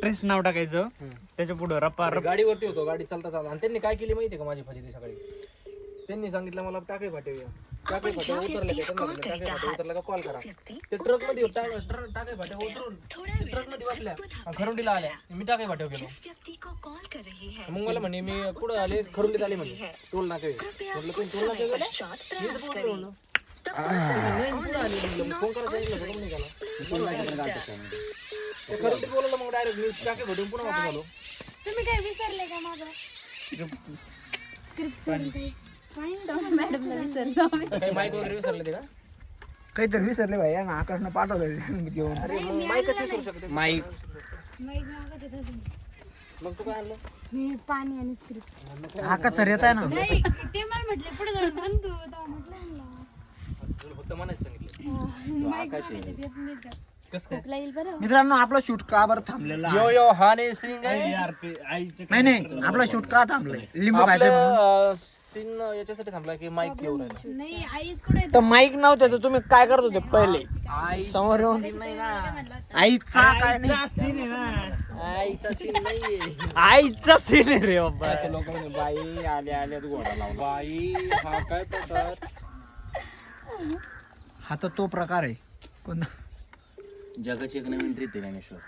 Trace नाव टाकायचं त्याच्या पुढं रप्पा गाडीवरती होतो, गाडी चालता चालता, आणि त्यांनी काय केली माहितीये का माझी फजिती सकाळी? त्यांनी सांगितलं मला टाके फाटे उतरले का, टाके फाटे उतरले का कॉल करा. ते ट्रक मध्ये टाके फाटे उतरून ट्रक मध्ये बसल्या खरुंडीला आल्या, मी टाके फाटे गेलो. मग मला म्हणे मी कुठं आले, खरुंडीत आले म्हणे, टोल नाके. म्हटलं तुम्ही टोल नाके गेले, मी तर पोहोचलो म्हणलं. नाही, कुठं आले म्हणलं, फोन करायला सांगितलं होतं, कोण निघाला ते खरुंडीत बोलवलं. मग डायरेक्ट मी टाके फाटून पुन्हा वापस आलो. तुम्ही काय विसरले का माझं स्क्रिप्ट मॅडमला विसरलो काही माईक वगैरे विसरले ते का? काहीतरी विसरले भाई ना, आकाशनं पाठवलं घेऊन. अरे मग माईकच विसरू शकते. माईक माहित मागत होता तुम्ही. मग तू काय आणलं? मी पाणी आणि स्क्रिप्ट. आकाश सर येत आहे ना. नाही ते मला म्हटले पुढे जाऊन म्हणतो तेव्हा म्हटलं तुला फक्त म्हणायचं सांगितलं. आकाश आहे कसं काय? खोकला येईल बरं. मित्रांनो, आपला शूट का बरं थांबलेला आहे? यो यो हाने सिंग आहे. यार ते आईचे नाही आपला शूट का थांबलाय? लिंबू खायचं म्हणून. आपलं सीन याच्यासाठी थांबला की माईक येऊ राहिला. नाही आईच कुठे तर माईक नव्हतं तर तुम्ही काय करत होते पहिले? समोर येऊन नाही ना, आईचा काय नाही. सीन आहे ना, आईचा सीन नाहीये. आईचा सीन आहे रे बाबा. लोक म्हणे बाई आले आले घोडा लावला. बाई हा काय प्रकार? हा तर तो प्रकार आहे. पण जगाची एक नवीन रीत आहे ज्ञानेश्वर.